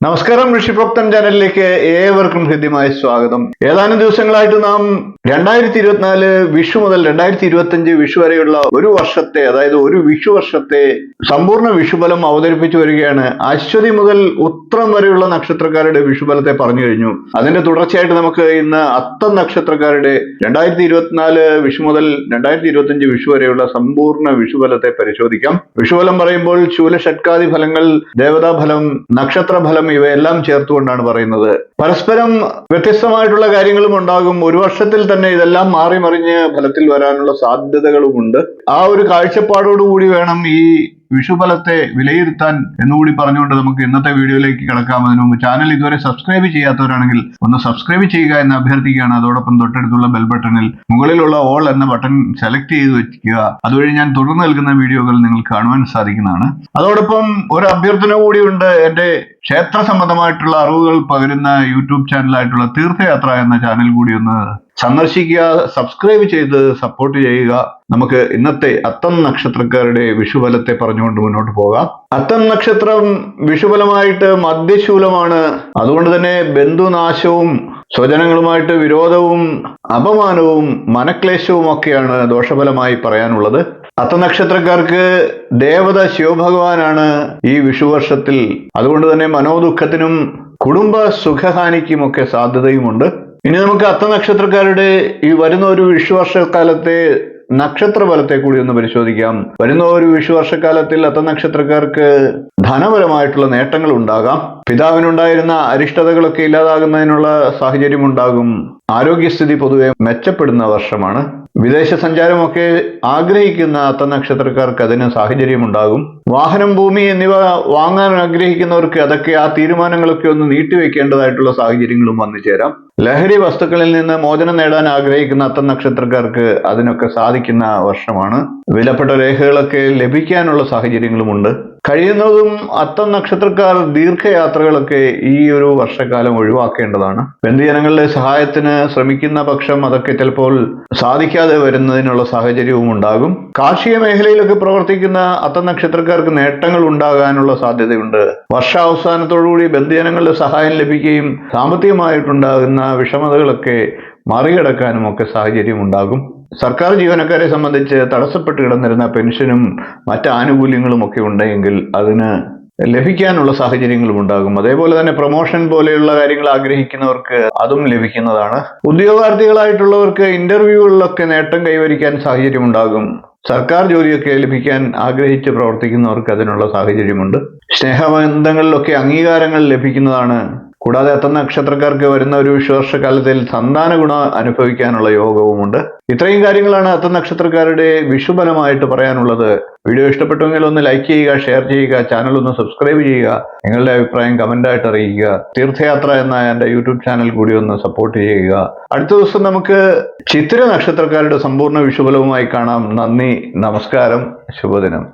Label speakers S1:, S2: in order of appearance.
S1: നമസ്കാരം, ഋഷിപ്രോക്തം ചാനലിലേക്ക് ഏവർക്കും ഹൃദ്യമായ സ്വാഗതം. ഏതാനും ദിവസങ്ങളായിട്ട് നാം 2024 വിഷു മുതൽ 2025 വിഷു വരെയുള്ള ഒരു വർഷത്തെ, അതായത് ഒരു വിഷു വർഷത്തെ സമ്പൂർണ്ണ വിഷുഫലം അവതരിപ്പിച്ചു വരികയാണ്. അശ്വതി മുതൽ ഉത്രം വരെയുള്ള നക്ഷത്രക്കാരുടെ വിഷുഫലത്തെ പറഞ്ഞു കഴിഞ്ഞു. അതിന്റെ തുടർച്ചയായിട്ട് നമുക്ക് ഇന്ന് അത്തം നക്ഷത്രക്കാരുടെ 2024 വിഷു മുതൽ 2025 വിഷു വരെയുള്ള സമ്പൂർണ്ണ വിഷുഫലത്തെ പരിശോധിക്കാം. വിഷുഫലം പറയുമ്പോൾ ശൂല ഷഡ്കാദി ഫലങ്ങൾ, ദേവതാഫലം, നക്ഷത്രഫലം ഇവയെല്ലാം ചേർത്തുകൊണ്ടാണ് പറയുന്നത്. പരസ്പരം വ്യത്യസ്തമായിട്ടുള്ള കാര്യങ്ങളും ഉണ്ടാകും. ഒരു വർഷത്തിൽ തന്നെ ഇതെല്ലാം മാറി മറിഞ്ഞ് ഫലത്തിൽ വരാനുള്ള സാധ്യതകളുമുണ്ട്. ആ ഒരു കാഴ്ചപ്പാടോടുകൂടി വേണം ഈ വിഷുഫലത്തെ വിലയിരുത്താൻ എന്നുകൂടി പറഞ്ഞുകൊണ്ട് നമുക്ക് ഇന്നത്തെ വീഡിയോയിലേക്ക് കിടക്കാം. അതിനു മുമ്പ് ചാനൽ ഇതുവരെ സബ്സ്ക്രൈബ് ചെയ്യാത്തവരാണെങ്കിൽ ഒന്ന് സബ്സ്ക്രൈബ് ചെയ്യുക എന്ന് അഭ്യർത്ഥിക്കുകയാണ്. അതോടൊപ്പം തൊട്ടടുത്തുള്ള ബെൽ ബട്ടണിൽ മുകളിലുള്ള ഓൾ എന്ന ബട്ടൺ സെലക്ട് ചെയ്ത് വെക്കുക. അതുവഴി ഞാൻ തുടർന്ന് നൽകുന്ന വീഡിയോകൾ നിങ്ങൾക്ക് കാണുവാൻ സാധിക്കുന്നതാണ്. അതോടൊപ്പം ഒരു അഭ്യർത്ഥന കൂടിയുണ്ട്. എന്റെ ക്ഷേത്ര സംബന്ധമായിട്ടുള്ള അറിവുകൾ പകരുന്ന യൂട്യൂബ് ചാനലായിട്ടുള്ള തീർത്ഥയാത്ര എന്ന ചാനൽ കൂടി ഒന്ന് സന്ദർശിക്കുക, സബ്സ്ക്രൈബ് ചെയ്ത് സപ്പോർട്ട് ചെയ്യുക. നമുക്ക് ഇന്നത്തെ അത്തം നക്ഷത്രക്കാരുടെ വിഷുഫലത്തെ പറഞ്ഞുകൊണ്ട് മുന്നോട്ട് പോകാം. അത്തം നക്ഷത്രം വിഷുഫലമായിട്ട് മധ്യശൂലമാണ്. അതുകൊണ്ട് തന്നെ ബന്ധുനാശവും സ്വജനങ്ങളുമായിട്ട് വിരോധവും അപമാനവും മനക്ലേശവും ഒക്കെയാണ് ദോഷഫലമായി പറയാനുള്ളത്. അത്തം നക്ഷത്രക്കാർക്ക് ദേവത ശിവഭഗവാനാണ് ഈ വിഷുവർഷത്തിൽ. അതുകൊണ്ട് തന്നെ മനോദുഃഖത്തിനും കുടുംബ സുഖഹാനിക്കുമൊക്കെ സാധ്യതയുമുണ്ട്. ഇനി നമുക്ക് അത്തം നക്ഷത്രക്കാരുടെ ഈ വരുന്ന ഒരു വിഷുവർഷക്കാലത്തെ നക്ഷത്രഫലത്തെ കൂടി ഒന്ന് പരിശോധിക്കാം. വരുന്ന ഒരു വിഷുവർഷക്കാലത്തിൽ അത്തം നക്ഷത്രക്കാർക്ക് ധനപരമായിട്ടുള്ള നേട്ടങ്ങൾ ഉണ്ടാകാം. പിതാവിനുണ്ടായിരുന്ന അരിഷ്ടതകളൊക്കെ ഇല്ലാതാകുന്നതിനുള്ള സാഹചര്യം ഉണ്ടാകും. ആരോഗ്യസ്ഥിതി പൊതുവെ മെച്ചപ്പെടുന്ന വർഷമാണ്. വിദേശ സഞ്ചാരമൊക്കെ ആഗ്രഹിക്കുന്ന അത്തം നക്ഷത്രക്കാർക്ക് അതിന് സാഹചര്യമുണ്ടാകും. വാഹനം, ഭൂമി എന്നിവ വാങ്ങാൻ ആഗ്രഹിക്കുന്നവർക്ക് അതൊക്കെ ആ തീരുമാനങ്ങളൊക്കെ ഒന്ന് നീട്ടിവെക്കേണ്ടതായിട്ടുള്ള സാഹചര്യങ്ങളും വന്നു ചേരാം. ലഹരി വസ്തുക്കളിൽ നിന്ന് മോചനം നേടാൻ ആഗ്രഹിക്കുന്ന അത്തം നക്ഷത്രക്കാർക്ക് അതിനൊക്കെ സാധിക്കുന്ന വർഷമാണ്. വിലപ്പെട്ട രേഖകളൊക്കെ ലഭിക്കാനുള്ള സാഹചര്യങ്ങളുമുണ്ട്. കഴിയുന്നതും അത്തം നക്ഷത്രക്കാർ ദീർഘയാത്രകളൊക്കെ ഈ ഒരു വർഷക്കാലം ഒഴിവാക്കേണ്ടതാണ്. ബന്ധുജനങ്ങളുടെ സഹായത്തിന് ശ്രമിക്കുന്ന പക്ഷം അതൊക്കെ ചിലപ്പോൾ സാധിക്കാതെ വരുന്നതിനുള്ള സാഹചര്യവും ഉണ്ടാകും. കാർഷിക മേഖലയിലൊക്കെ പ്രവർത്തിക്കുന്ന അത്തം നക്ഷത്രക്കാർക്ക് നേട്ടങ്ങൾ ഉണ്ടാകാനുള്ള സാധ്യതയുണ്ട്. വർഷാവസാനത്തോടുകൂടി ബന്ധുജനങ്ങളുടെ സഹായം ലഭിക്കുകയും സാമ്പത്തികമായിട്ടുണ്ടാകുന്ന വിഷമതകളൊക്കെ മറികടക്കാനും ഒക്കെ സാഹചര്യം ഉണ്ടാകും. സർക്കാർ ജീവനക്കാരെ സംബന്ധിച്ച് തടസ്സപ്പെട്ട് കിടന്നിരുന്ന പെൻഷനും മറ്റ് ആനുകൂല്യങ്ങളും ഒക്കെ ഉണ്ടെങ്കിൽ അതിന് ലഭിക്കാനുള്ള സാഹചര്യങ്ങളും ഉണ്ടാകും. അതേപോലെ തന്നെ പ്രൊമോഷൻ പോലെയുള്ള കാര്യങ്ങൾ ആഗ്രഹിക്കുന്നവർക്ക് അതും ലഭിക്കുന്നതാണ്. ഉദ്യോഗാർത്ഥികളായിട്ടുള്ളവർക്ക് ഇന്റർവ്യൂകളിലൊക്കെ നേട്ടം കൈവരിക്കാൻ സാഹചര്യമുണ്ടാകും. സർക്കാർ ജോലിയൊക്കെ ലഭിക്കാൻ ആഗ്രഹിച്ച് പ്രവർത്തിക്കുന്നവർക്ക് അതിനുള്ള സാഹചര്യമുണ്ട്. സ്നേഹബന്ധങ്ങളിലൊക്കെ അംഗീകാരങ്ങൾ ലഭിക്കുന്നതാണ്. കൂടാതെ അത്തം നക്ഷത്രക്കാർക്ക് വരുന്ന ഒരു വിഷുവർഷക്കാലത്തിൽ സന്താന ഗുണം അനുഭവിക്കാനുള്ള യോഗവുമുണ്ട്. ഇത്രയും കാര്യങ്ങളാണ് അത്തം നക്ഷത്രക്കാരുടെ വിഷുഫലമായിട്ട് പറയാനുള്ളത്. വീഡിയോ ഇഷ്ടപ്പെട്ടുവെങ്കിൽ ഒന്ന് ലൈക്ക് ചെയ്യുക, ഷെയർ ചെയ്യുക, ചാനൽ ഒന്ന് സബ്സ്ക്രൈബ് ചെയ്യുക, നിങ്ങളുടെ അഭിപ്രായം കമന്റായിട്ട് അറിയിക്കുക. തീർത്ഥയാത്ര എന്ന എൻ്റെ യൂട്യൂബ് ചാനൽ കൂടി ഒന്ന് സപ്പോർട്ട് ചെയ്യുക. അടുത്ത ദിവസം നമുക്ക് ചിത്തിര നക്ഷത്രക്കാരുടെ സമ്പൂർണ്ണ വിഷുഫലവുമായി കാണാം. നന്ദി, നമസ്കാരം, ശുഭദിനം.